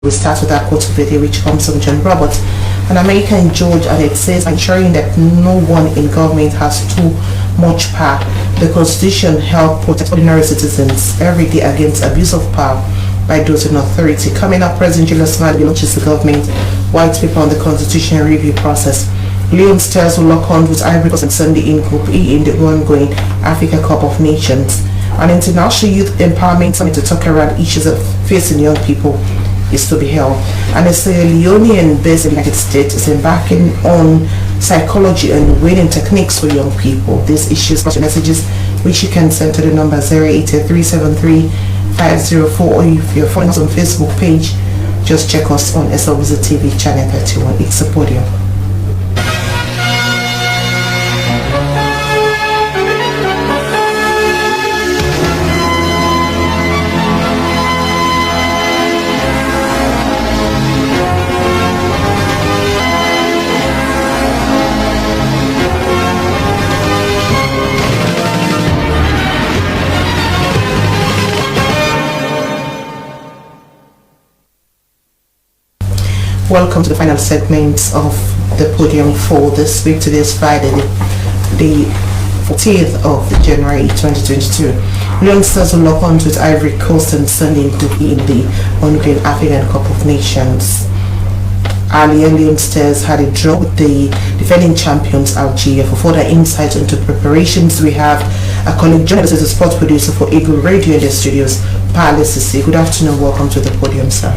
We start with our quote of the day, which comes from John Roberts, an American judge, and it says, ensuring that no one in government has too much power. The Constitution helps protect ordinary citizens every day against abuse of power by those in authority. Coming up, President Julius Malema launches the government white paper on the Constitution review process. Leone Stars will lock on with Ivory Coast on Sunday in Group E in the ongoing Africa Cup of Nations. An International Youth Empowerment Summit to talk around issues of facing young people is to be held. And it's a Leone based in the United States is embarking on psychology and winning techniques for young people. These issues, messages which you can send to the number 08373 or if you're following us on Facebook page, just check us on SLBZ TV channel 31. It's a Podium. Welcome to the final segment of the Podium for this week. Today is Friday, the 14th of January 2022. Leone Stars will lock on with Ivory Coast on Sunday in the ongoing African Cup of Nations. Earlier, Leone Stars had a draw with the defending champions Algeria. For further insight into preparations, we have a colleague journalist as a sports producer for Eagle Radio in the studios, Palace City. Good afternoon, welcome to the Podium, sir.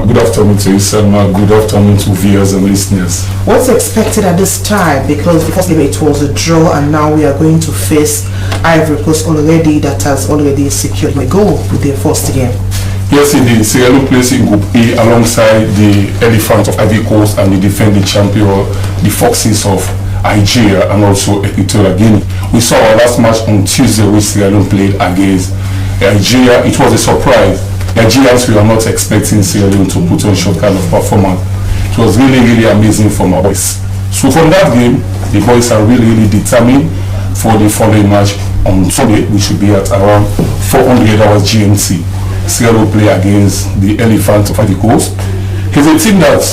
Good afternoon to you, Selma. Good afternoon to viewers and listeners. What's expected at this time? Because the first game it was a draw, and now we are going to face Ivory Coast already that has already secured my goal with their first game. Yes, indeed. Sierra Leone plays in Group A alongside the Elephants of Ivory Coast and the defending champion, the Foxes of Algeria, and also Equatorial Guinea. We saw our last match on Tuesday, which Sierra Leone played against Algeria. It was a surprise. Nigerians were not expecting Sierra Leone to put on some kind of performance. It was really, really amazing from our boys. So from that game, the boys are really, really determined for the following match on Sunday, which should be at around 400 hours GMT. Sierra Leone play against the Elephant of Ivory Coast. It's a team that,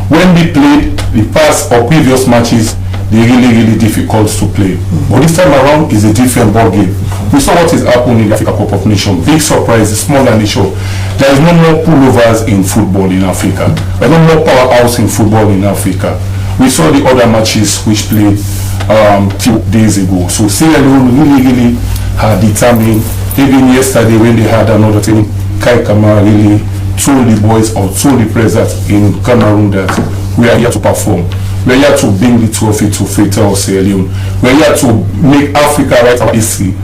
when they played the past or previous matches, they're really, really difficult to play. But this time around is a different ball game. We saw what is happening in the Africa Cup of Nations. Big surprise, small than the show. There is no more pullovers in football in Africa. There is no more powerhouse in football in Africa. We saw the other matches which played 2 days ago. So Sierra Leone really are determined. Even yesterday when they had another team, Kai Kamara really told the boys or told the president in Cameroon that we are here to perform. We are here to bring the trophy to Freetown, Sierra Leone. We are here to make Africa write our history.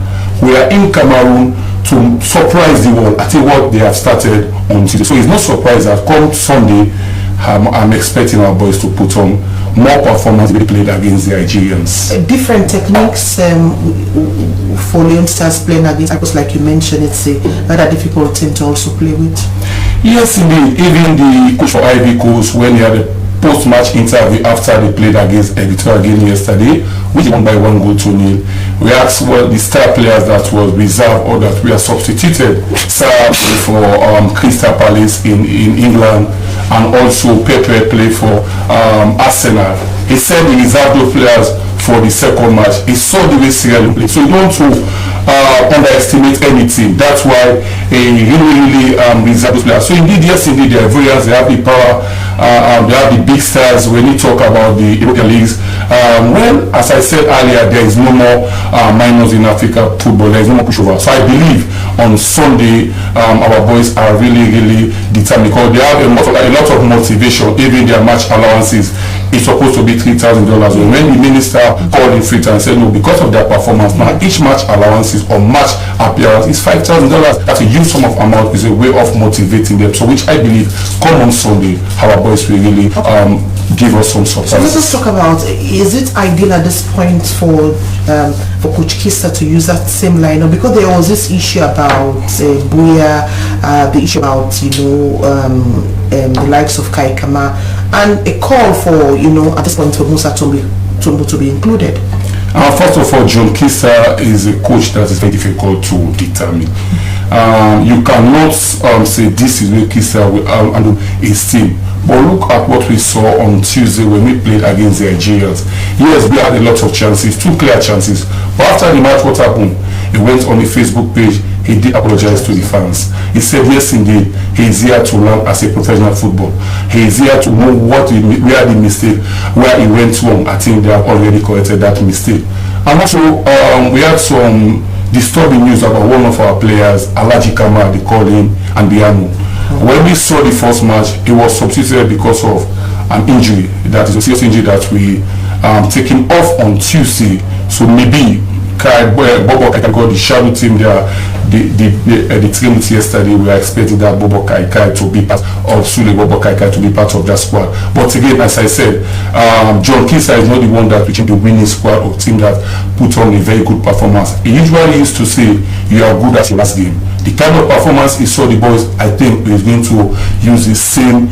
We are in Cameroon to surprise the world. I think what they have started on Tuesday. So it's no surprise that come Sunday, I'm expecting our boys to put on more performance they played against the Algerians. Different techniques for Leone Stars playing against Ivory Coast, like you mentioned, it's a rather difficult team to also play with. Yes, indeed. Even the coach for Ivory Coast, when he had a post-match interview after they played against Equatorial Guinea yesterday, which won by 1-0. We asked the star players that were reserved or that were substituted. Sarah played for Crystal Palace in England, and also Pepe played for Arsenal. He said he reserved those players for the second match. He saw the way Sierra Leone played. So you don't underestimate anything. That's why he really reserved those players. So indeed, yes, indeed, they are Ivorians, they have the power, they have the big stars. When you talk about the European leagues, well, as I said earlier, there is no more minors in Africa football. There is no more pushover. So I believe on Sunday, our boys are really determined because they have a lot of motivation. Even their match allowances is supposed to be $3,000. When the minister called in Freetown and said no, because of their performance, now each match allowances or match appearance is $5,000. That a huge sum of amount is a way of motivating them. So which I believe, come on Sunday, our boys will really give us some support. So let's just talk about, is it ideal at this point for Coach Kista to use that same lineup? Because there was this issue about Buya, the issue about the likes of Kai Kama, and a call for at this point for Musa to be included. First of all, John Kista is a coach that is very difficult to determine. You cannot say this is where Kisa will handle his team. But look at what we saw on Tuesday when we played against the Algerians. Yes, we had a lot of chances, 2 clear chances. But after the match, what happened? He went on the Facebook page. He did apologize to the fans. He said, yes, indeed, he is here to learn as a professional football. He is here to know where the mistake, where he went wrong. I think they have already corrected that mistake. And also, we had some disturbing news about one of our players, Alaji Kama, they call him Andiano. When we saw the first match, he was substituted because of an injury. That is a serious injury that we taken off on Tuesday. So maybe Bobo Kai got the shadow team there. The team yesterday, we are expecting that Bobo Kai to be part of Sule Bobo Kai to be part of that squad. But again, as I said, John Kisa is not the one that reaching the winning squad or team that put on a very good performance. He usually used to say, you are good at your last game. The kind of performance he saw the boys, I think is going to use the same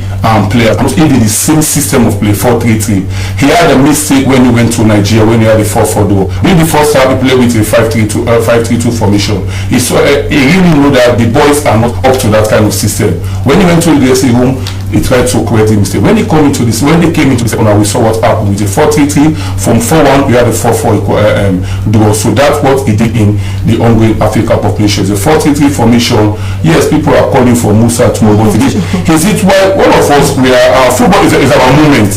players, even the same system of play, 4-3-3. He had a mistake when he went to Nigeria, when he had a 4-4-2. In the first half, he played with a 5-3-2 formation. He really knew that the boys are not up to that kind of system. When he went to the dressing room, he tried to correct the mistake. When they came into the second half, we saw what happened with the 4-3-3. From 4-1, we had a 4-4 duo. So that's what he did in the ongoing Africa Cup of Nations. The 4-3-3 formation. Yes, people are calling for Musa to move. Is it why all of us football is about movement?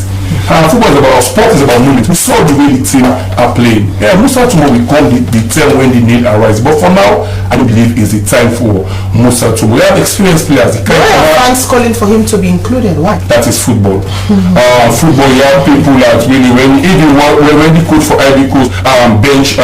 Football is about sport, is about movement. We saw the way the team are playing. Yeah, Musa Tumo will come the time when the need arises. But for now, I don't believe it's the time for Musa Tumo. We have experienced players. Why are fans calling for him to be included? Why? That is football. Football, you have people that really, when the coach for Ivory Coast bench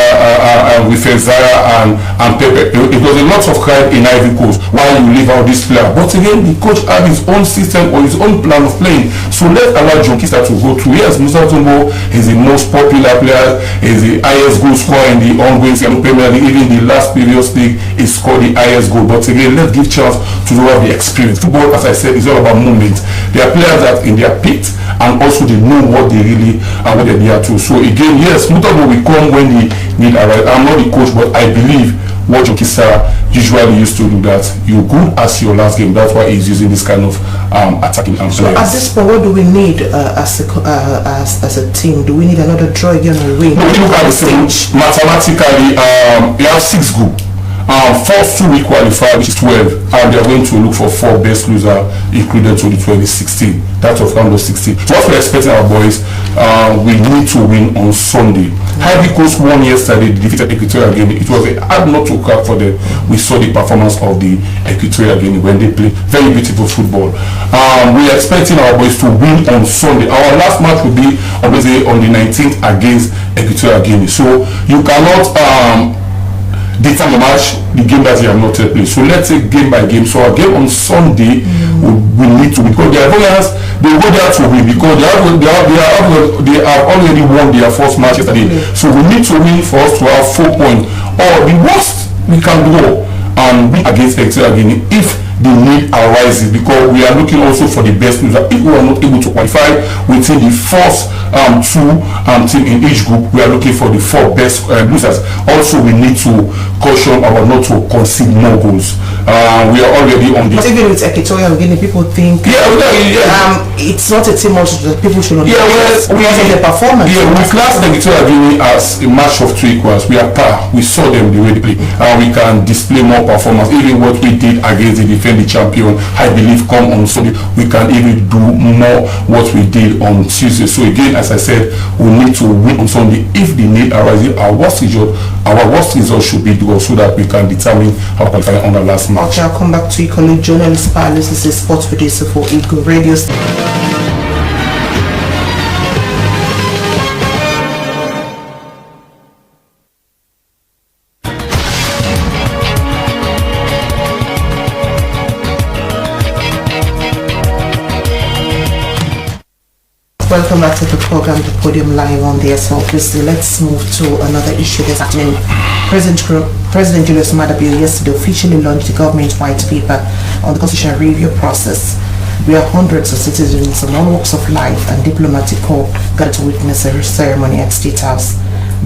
with Zara and Pepe, it was a lot of crime in Ivory Coast while you leave out this player. But again, the coach has his own system or his own plan of playing. So let's allow John Kisa to go through. Yes, Musa Tumbo is the most popular player, is the highest goal scorer in the ongoing Premier League. Even the last previous league, he scored the highest goal. But again, let's give chance to have the experience. Football, as I said, is all about movement. There are players that in their pit, and also they know what they really and what they're there to. So again, yes, Musa Tumbo will come when the need arrives. I'm not the coach, but I believe what John Kisa usually used to do, that you good as your last game. That's why he's using this kind of attacking players. So at this point, what do we need as a team? Do we need another draw again or win? No, we look at the stage. Mathematically, you have 6 groups. First 2 we qualify, which is 12, and they're going to look for 4 best loser included to the 2016. That's of round of 16. So what we're expecting our boys, we need to win on Sunday. Ivory Coast won yesterday, they defeated Equatorial Guinea. It was a hard not to crack for them. We saw the performance of the Equatorial Guinea when they play very beautiful football. We are expecting our boys to win on Sunday. Our last match will be on the 19th against Equatorial Guinea. So you cannot determine the match, the game that you have not played. So let's say game by game. So our game on Sunday we need to, because the Ivorians, they go there to win, because they have already won their first match yesterday. So we need to win for us to have 4 points, or the worst we can go and win against Equatorial Guinea if the need arises, because we are looking also for the best loser. If we are not able to qualify within the first 2 team in each group, we are looking for the 4 best losers. Also, we need to caution our not to concede more goals. We are already on the. But even with Equatorial Guinea, people think it's not a team also that people should not. Yeah, because of the performance. Yeah, we class Equatorial Guinea as a match of 2 equals. We are par. We saw them the way they play. We can display more performance. Even what we did against the defending champion, I believe, come on Sunday, we can even do more what we did on Tuesday. So again, as I said, we need to win on Sunday. If the need arises, our worst result should be draw, so that we can determine how qualify on the last match. Okay, I'll come back to you, colleague journalist Paris. This is sports producer for Eagle Radio. Welcome back to the program, the Podium live on the SLPC. Let's move to another issue that's happening. President Julius Maada Bio yesterday officially launched the government white paper on the constitutional review process. We are hundreds of citizens from all walks of life and diplomatic corps gathered to witness a ceremony at State House.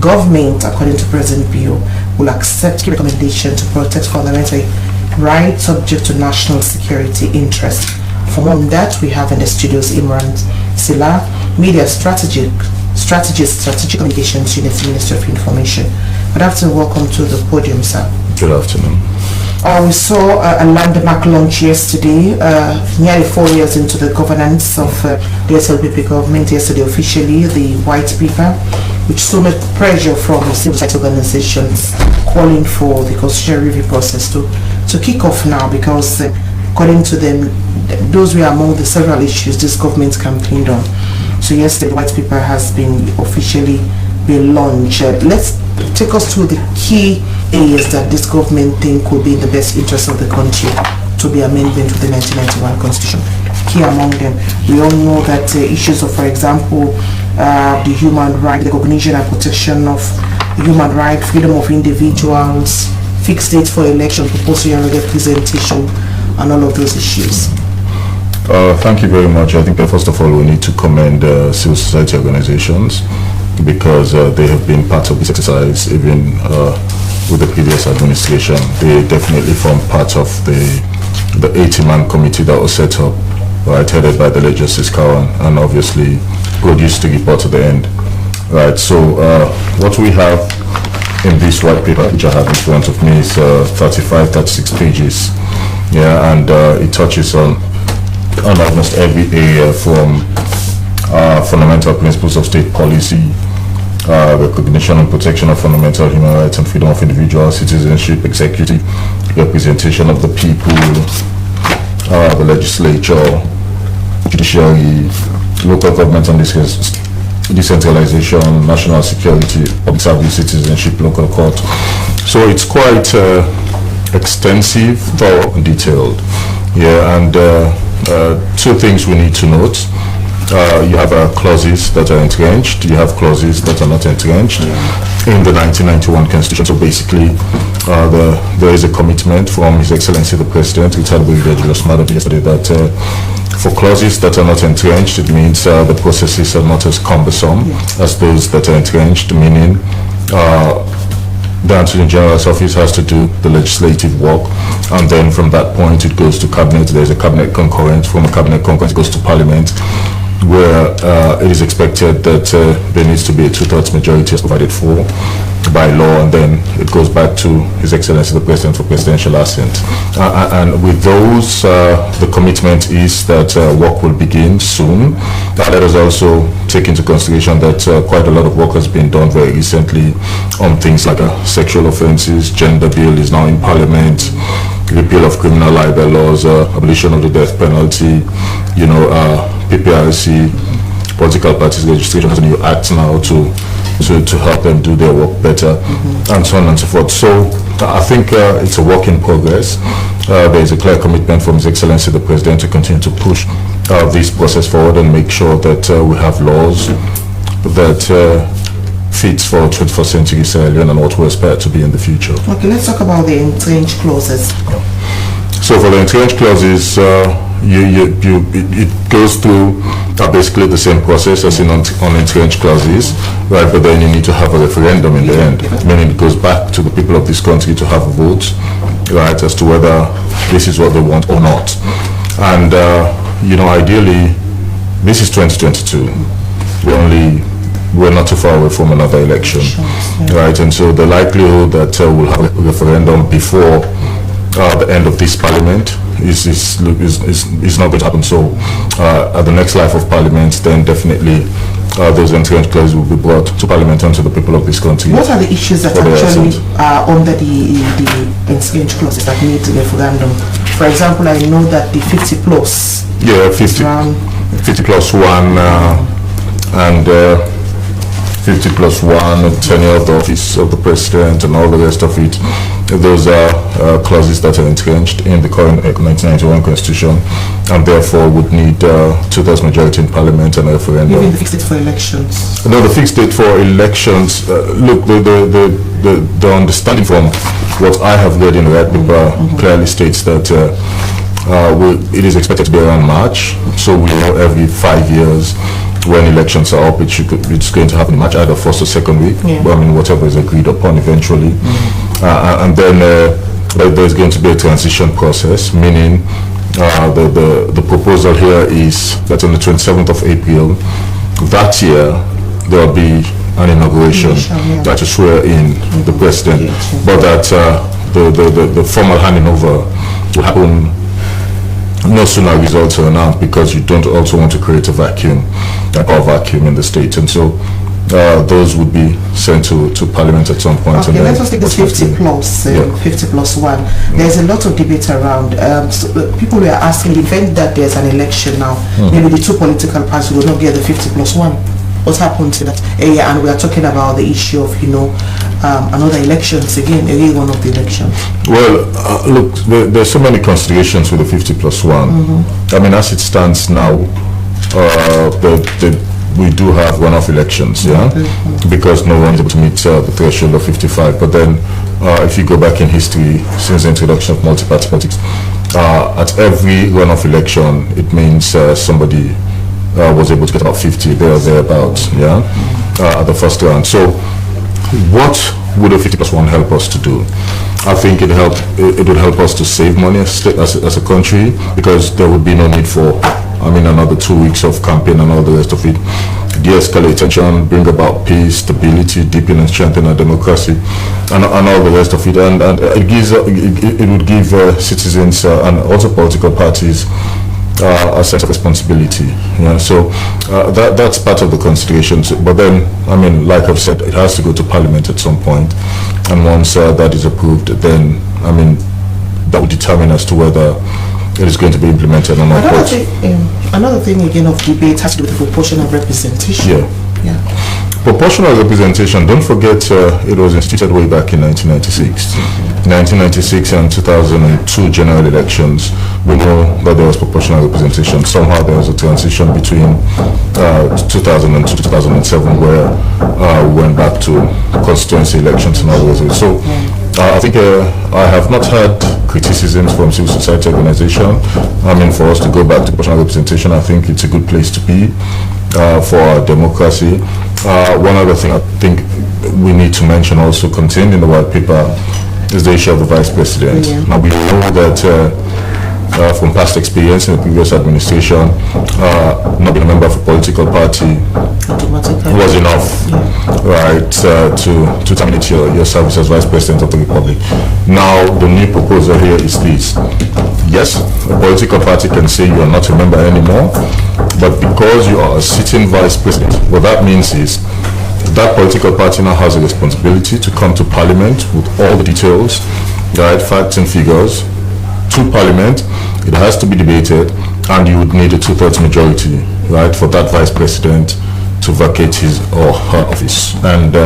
Government, according to President Bio, will accept key recommendation to protect fundamental right, subject to national security interest. For more on that, we have in the studios Imran Sila, Media Strategic Communications Unit, Minister of Information. Good afternoon, welcome to the podium, sir. Good afternoon. We saw a landmark launch yesterday, nearly 4 years into the governance of the SLPP government. Yesterday, officially, the white paper, which so much pressure from civil society organizations calling for the constitutional review process to kick off now, because according to them, those were among the several issues this government campaigned on. So yesterday, the white paper has been officially been launched. Let's take us through the key areas that this government think could be in the best interest of the country to be amendment to the 1991 constitution. Key among them, we all know that issues of, for example, the human right, the recognition and protection of human right, freedom of individuals, fixed dates for election, proposal representation, and all of those issues. Thank you very much. I think that first of all we need to commend civil society organizations, because they have been part of this exercise even with the previous administration. They definitely form part of the 80-man committee that was set up, right, headed by the late Justice Cowan, and obviously produced the report at the end. Right, so what we have in this white paper, which I have in front of me, is 36 pages. Yeah, and it touches on almost every area, from fundamental principles of state policy, recognition and protection of fundamental human rights and freedom of individuals, citizenship, executive representation of the people, the legislature, judiciary, local government and decentralization, national security, public service, citizenship, local court. So it's quite extensive, thorough, and detailed. Yeah, and two things we need to note. You have clauses that are entrenched, you have clauses that are not entrenched in the 1991 Constitution. So basically, there is a commitment from His Excellency the President, retired Brigadier Julius Madam, yesterday, that for clauses that are not entrenched, it means the processes are not as cumbersome as those that are entrenched, meaning the Attorney General's office has to do the legislative work, and then from that point it goes to cabinet. There's a cabinet concurrent. From a cabinet concurrent it goes to parliament, where it is expected that there needs to be a 2/3 majority as provided for by law, and then it goes back to His Excellency the President for presidential assent. And with those, the commitment is that work will begin soon. Let us also take into consideration that quite a lot of work has been done very recently on things like sexual offences. Gender bill is now in Parliament. Repeal of criminal libel laws, abolition of the death penalty, PPRC, political parties registration has a new act now to help them do their work better, and so on and so forth. So I think it's a work in progress. There is a clear commitment from His Excellency the President to continue to push this process forward and make sure that we have laws that fits for 21st century Sierra Leone and what we aspire to be in the future. Okay, let's talk about the entrenched clauses. So for the entrenched clauses, it goes through basically the same process as in unentrenched clauses, right? But then you need to have a referendum in the end, meaning it goes back to the people of this country to have a vote, right, as to whether this is what they want or not. And ideally, this is 2022. We're not too far away from another election, right? And so the likelihood that we'll have a referendum before the end of this parliament is not going to happen. So at the next life of parliament, then definitely those entrenched clauses will be brought to parliament and to the people of this country. What are the issues that actually are under the entrenched clauses that need a referendum? For example, I know that the 50 plus. Yeah, 50 plus 1 and 50 plus 1, tenure of the office of the president and all the rest of it. Those are clauses that are entrenched in the current 1991 constitution, and therefore would need 2/3 majority in parliament and a referendum. Even the fixed date for elections? No, the fixed date for elections, look, the understanding from what I have read in the red paper clearly states that it is expected to be around March, so we know every 5 years when elections are up, it's going to happen in March, either first or second week. Whatever is agreed upon eventually. And then but there's going to be a transition process, meaning the proposal here is that on the 27th of April that year there will be an inauguration that will swear in the president, but that the formal handing over will happen no sooner results are announced, because you don't also want to create a vacuum in the state, and so those would be sent to Parliament at some point. Okay, let us take this 50 plus 1. There's a lot of debate around. So people were asking, the event that there's an election now, maybe the two political parties will not get the 50 plus 1. What happened to that area? And we are talking about the issue of, another elections again one of the elections. Well, look, there's so many considerations with the 50 plus 1. I mean, as it stands now, we do have runoff elections, because no one is able to meet the threshold of 55. But then, if you go back in history, since the introduction of multi-party politics, at every runoff election, it means somebody was able to get about 50 there or thereabouts, at the first round. So, what would a 50 plus 1 help us to do? I think it would help us to save money as a country, because there would be no need for another 2 weeks of campaign and all the rest of it. De-escalate tension, bring about peace, stability, deepen and strengthen our democracy, and all the rest of it. And it would give citizens and also political parties a sense of responsibility. So that's part of the considerations. But then, like I've said, it has to go to Parliament at some point, and once that is approved, then that will determine as to whether it is going to be implemented or not. Another thing again of debate has to do with proportional representation. Proportional representation, don't forget it was instituted way back in 1996. 1996 and 2002 general elections, we know that there was proportional representation. Somehow there was a transition between 2002 to 2007 where we went back to constituency elections and all those. So I think I have not had criticisms from civil society organization. For us to go back to proportional representation, I think it's a good place to be for our democracy. One other thing I think we need to mention, also contained in the white paper, is the issue of the vice president. Now we know that from past experience in the previous administration, not being a member of a political party was enough, right, to terminate your service as Vice President of the Republic. Now, the new proposal here is this. Yes, a political party can say you are not a member anymore, but because you are a sitting Vice President, what that means is that political party now has a responsibility to come to Parliament with all the details, right, facts and figures, to Parliament. It has to be debated, and you would need a 2/3 majority, right, for that Vice President to vacate his or her office. And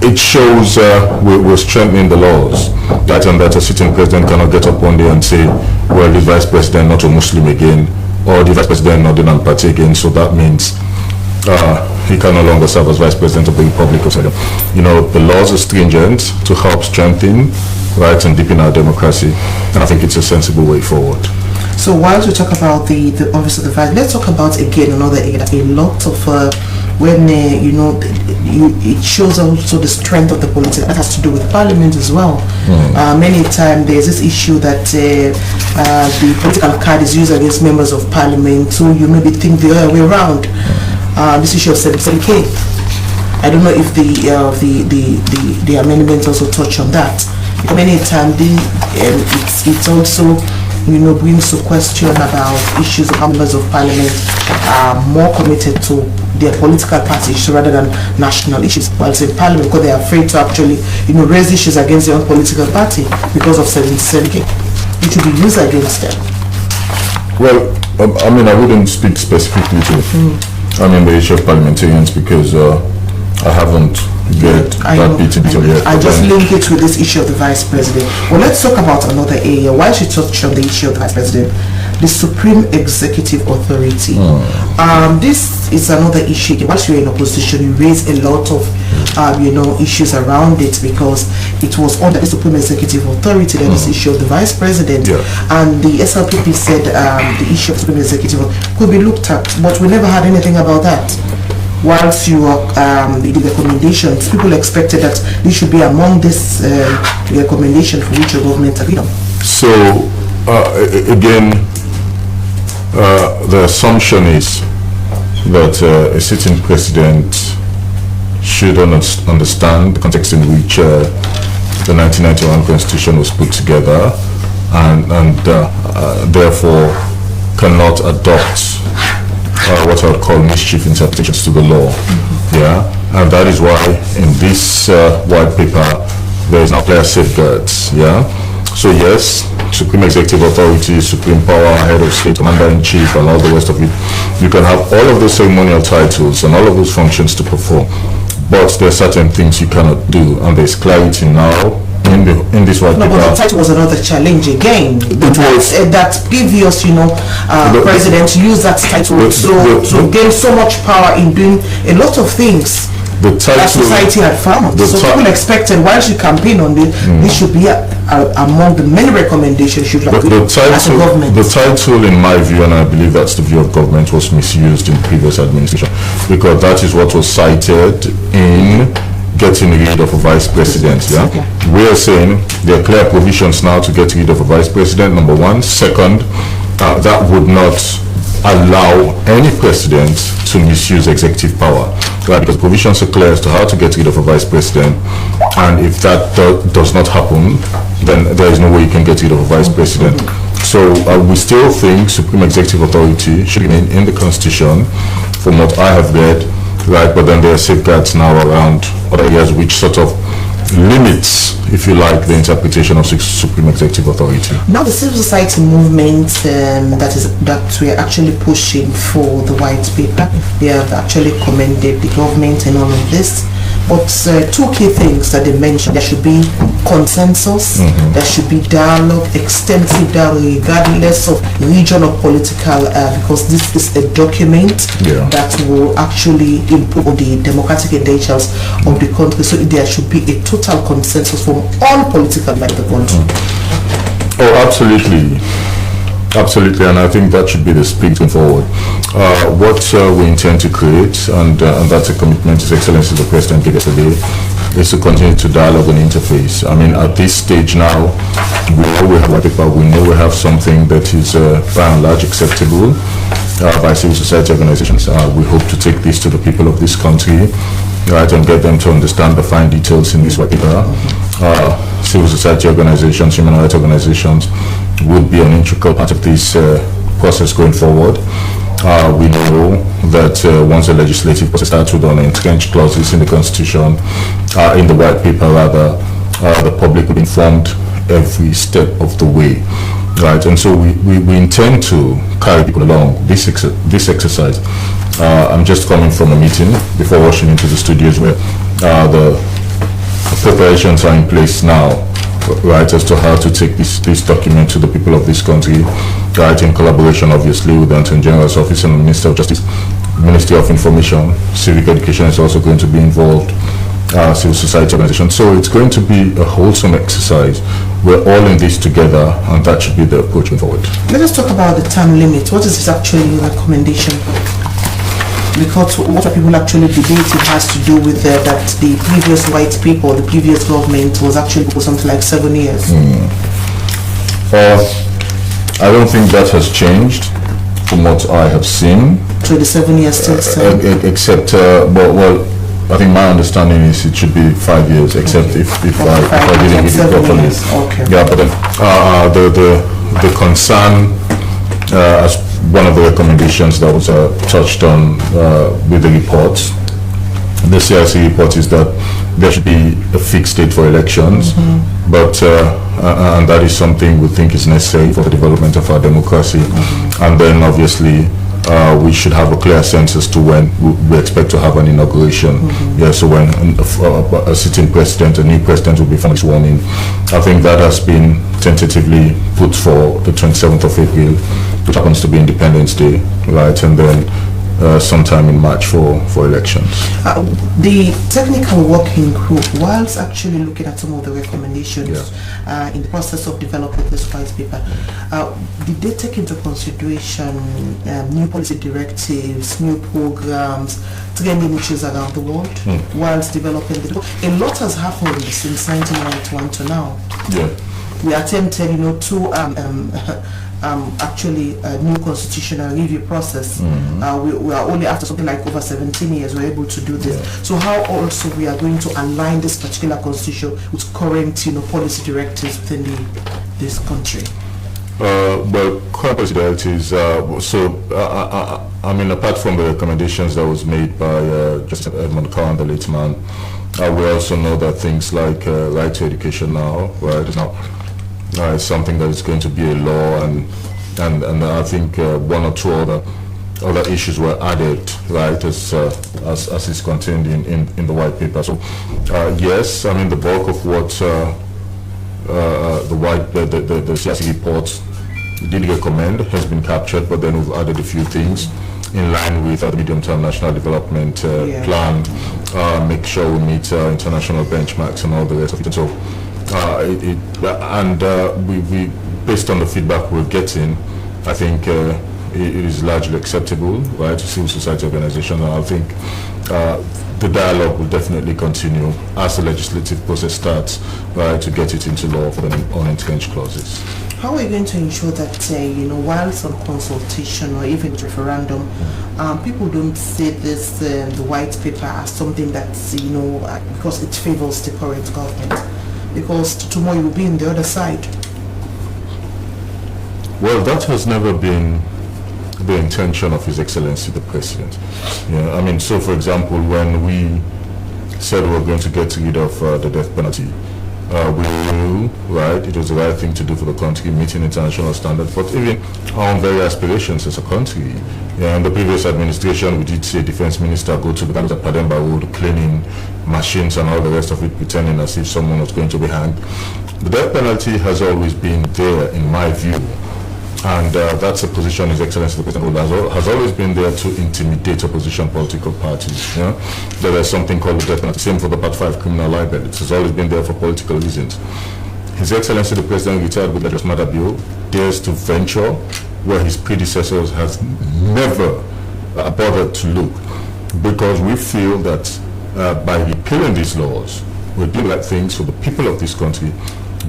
it shows we're strengthening the laws, right, and that a sitting president cannot get up one day and say, well, the Vice President not a Muslim again, or the Vice President not an party again, so that means he can no longer serve as Vice President of the Republic of Senegal. The laws are stringent to help strengthen, right, and deepen our democracy, and I think it's a sensible way forward. So whilst we talk about the office of the vice, let's talk about again another area. A lot of when it shows also the strength of the politics that has to do with Parliament as well. Many times there's this issue that the political card is used against members of Parliament, so you maybe think the other way around. This issue of 7K. I don't know if the amendments also touch on that. Many times it's also brings to question about issues of how members of Parliament are more committed to their political parties rather than national issues. While in Parliament, because they are afraid to actually raise issues against their own political party because of 7K, it will be used against them. Well, I wouldn't speak specifically to the issue of parliamentarians, because I haven't get that bit into yet. I just link it with this issue of the Vice President. Well, let's talk about another area. Why should we touch on the issue of the Vice President? The Supreme Executive Authority. This is another issue. Once you're in opposition, you raise a lot of issues around it, because it was under the Supreme Executive Authority that this issue of the Vice President and the SLPP said the issue of the Supreme Executive could be looked at, but we never had anything about that. whilst you are the recommendations, people expected that this should be among this recommendation for which your government agreed on. So again, the assumption is that a sitting president should understand the context in which the 1991 Constitution was put together, and therefore cannot adopt what I would call mischief interpretations to the law. Yeah, and that is why in this white paper there is now clear safeguards. Yeah, so yes, Supreme Executive Authority, Supreme Power, Head of State, Commander-in-Chief, and all the rest of it. You can have all of those ceremonial titles and all of those functions to perform, but there are certain things you cannot do, and there's clarity now in this white paper. But the title was another challenge again. It was that previous, president used that title to gain so much power in doing a lot of things the title, that society had found. So people expected, while she campaigned on this, this should be among the many recommendations should agree as a government. The title, in my view, and I believe that's the view of government, was misused in previous administration, because that is what was cited in getting rid of a vice president. Yeah, we are saying there are clear provisions now to get rid of a vice president, number one. Second, that would not allow any president to misuse executive power, right? Because provisions are clear as to how to get rid of a vice president, and if that does not happen, then there is no way you can get rid of a vice president. So we still think Supreme Executive Authority should remain in the Constitution, from what I have read, right? But then there are safeguards now around other areas which sort of limits, if you like, the interpretation of Supreme Executive Authority. Now the civil society movement that we are actually pushing for the white paper, they have actually commended the government and all of this. But two key things that they mentioned: there should be consensus, there should be dialogue, extensive dialogue, regardless of region or political, because this is a document that will actually improve the democratic credentials of the country. So there should be a total consensus from all political sides of the country. Oh, absolutely. Absolutely, and I think that should be the spirit going forward. What we intend to create, and that's a commitment His Excellency the President gave yesterday, is to continue to dialogue and interface. I mean, at this stage now, we know we have white paper, we know we have something that is by and large acceptable by civil society organizations. We hope to take this to the people of this country, right, and get them to understand the fine details in this white paper. Civil society organizations, human rights organizations would be an integral part of this process going forward. We know that once the legislative process starts with on entrenched clauses in the Constitution, in the white paper rather, the public will be informed every step of the way, right? And so we intend to carry people along this exercise. I'm just coming from a meeting before rushing into the studios where the preparations are in place now, right, as to how to take this document to the people of this country, right, in collaboration obviously with the Attorney General's Office and the Minister of Justice. Ministry of Information, Civic Education is also going to be involved, civil society organizations. So it's going to be a wholesome exercise. We're all in this together, and that should be the approach going forward. Let us talk about the term limit. What is actually your recommendation? Because what are people actually debating has to do with that the previous white people, the previous government was actually for something like 7 years. I don't think that has changed from what I have seen. So the 7 years still except, well, I think my understanding is it should be 5 years, except if I didn't read it properly. Okay. Yeah, but then the concern, as one of the recommendations that was touched on with the report, the CIC report, is that there should be a fixed date for elections, but and that is something we think is necessary for the development of our democracy. And then obviously we should have a clear sense as to when we expect to have an inauguration. Yeah, so when a sitting president, a new president will be formally sworn in. I think that has been tentatively put for the 27th of April, which happens to be Independence Day, right? And then sometime in March for elections. The technical working group, whilst actually looking at some of the recommendations in the process of developing this white paper, did they take into consideration new policy directives, new programs, trending issues around the world whilst developing the book? A lot has happened since 1991 to now. Yeah. We attempted, to actually a new constitutional review process. We are only after something like over 17 years we're able to do this. So how also we are going to align this particular constitution with current policy directives within this country? Well, current policy directives, apart from the recommendations that was made by Justice Edmund Cowan, the late man, we also know that things like right to education now, right, is now it's something that is going to be a law, and I think one or two other issues were added, right, as is contained in the white paper. So yes, the bulk of what the CRC report did recommend has been captured, but then we've added a few things in line with the medium-term national development plan, make sure we meet international benchmarks and all the rest of it. And so we based on the feedback we're getting, I think it is largely acceptable, right, to civil society organizations, and I think the dialogue will definitely continue as the legislative process starts, right, to get it into law for the unentrenched clauses. How are you going to ensure that, while some consultation or even referendum, people don't see this, the white paper, as something that's, because it favors the current government? Because tomorrow you will be on the other side. Well, that has never been the intention of His Excellency the President. Yeah, so for example, when we said we were going to get rid of the death penalty, we knew, right, it was the right thing to do for the country, meeting international standards, but even our own very aspirations as a country. In the previous administration, we did see a defense minister go to the Podium Road, cleaning machines and all the rest of it, pretending as if someone was going to be hanged. The death penalty has always been there, in my view, and that's a position His Excellency the President has always been there to intimidate opposition political parties. There is something called the death penalty, same for the Part 5 criminal libel. It has always been there for political reasons. His Excellency the President, retired with the Just Matter Bill, dares to venture where his predecessors has never bothered to look, because we feel that by repealing these laws, we're doing right things for the people of this country,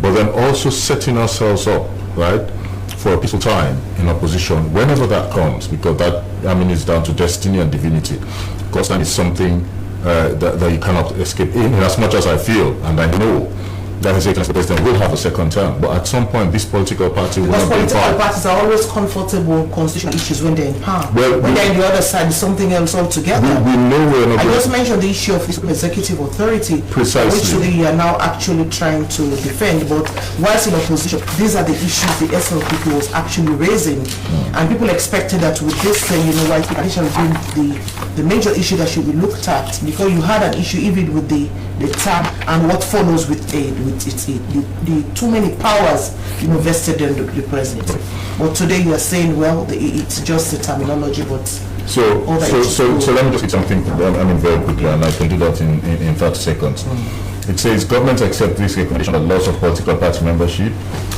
but then also setting ourselves up, right, for a peaceful time in opposition whenever that comes, because that, is down to destiny and divinity. Because that is something that you cannot escape in as much as I feel, and I know that His Excellency the President will have a second term, but at some point this political party will not be in power. Political parties are always comfortable with constitutional issues when they're in power. Well, when they're on the other side, it's something else altogether. We know we're not. I just mentioned the issue of this executive authority, precisely, which they are now actually trying to defend. But whilst in opposition, these are the issues the SLPP was actually raising, and people expected that with this, white petition being the major issue that should be looked at, because you had an issue even with the tab and what follows with the too many powers vested in the president. But today you are saying, well, it's just the terminology, but so let me just say something very quickly, and I can do that in 30 seconds. It says government accept this recommendation that loss of political party membership,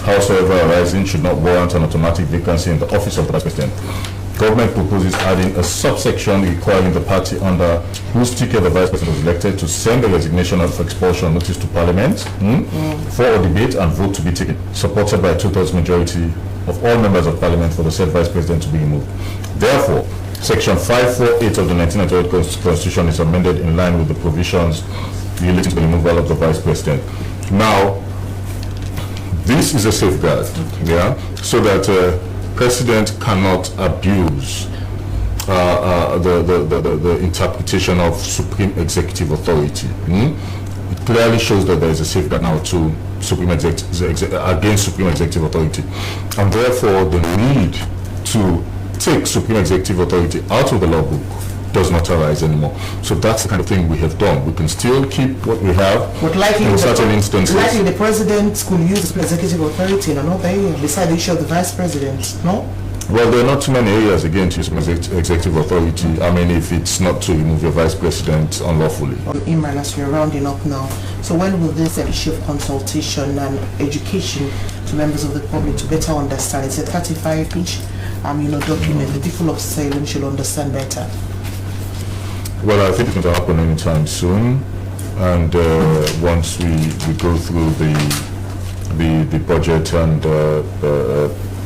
howsoever arising, should not warrant an automatic vacancy in the office of the Vice President. Government proposes adding a subsection requiring the party under whose ticket the Vice President was elected to send a resignation of expulsion notice to Parliament for a debate and vote to be taken, supported by a 2/3 majority of all members of Parliament for the said Vice President to be removed. Therefore, Section 548 of the 1998 Constitution is amended in line with the provisions relating to the removal of the Vice President. Now, this is a safeguard, so that President cannot abuse the interpretation of supreme executive authority. It clearly shows that there is a safeguard now to against supreme executive authority, and therefore the need to take supreme executive authority out of the law book does not arise anymore. So that's the kind of thing we have done. We can still keep what we have, but likely in certain instances. Likely the president could use the executive authority in another area beside the issue of the vice president, no? Well, there are not too many areas, again, to use executive authority. I mean, if it's not to remove your vice president unlawfully. Imran, as we're rounding up now, so when will this issue of consultation and education to members of the public to better understand? It's a 35-page document. The people of Salem should understand better. Well, I think it's going to happen anytime soon, and once we go through the budget and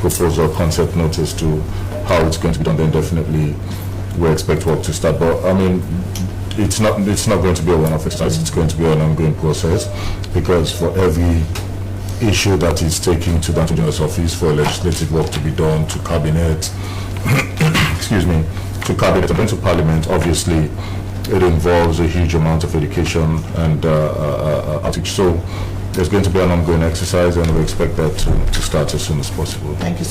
proposal concept notice to how it's going to be done, then definitely we expect work to start. But I mean, it's not going to be a one-off exercise. It's going to be an ongoing process, because for every issue that is taken to the Attorney General's office for legislative work to be done, to cabinet, excuse me, to cabinet and then to Parliament, obviously it involves a huge amount of education and outreach. So there's going to be an ongoing exercise, and we expect that to start as soon as possible. Thank you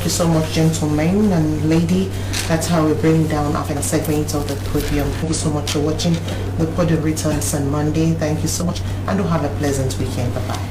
so much, gentlemen and lady. That's how we bring down our final segment of the podium. Thank you so much for watching. The Podium returns on Monday. Thank you so much, and do have a pleasant weekend. Bye-bye.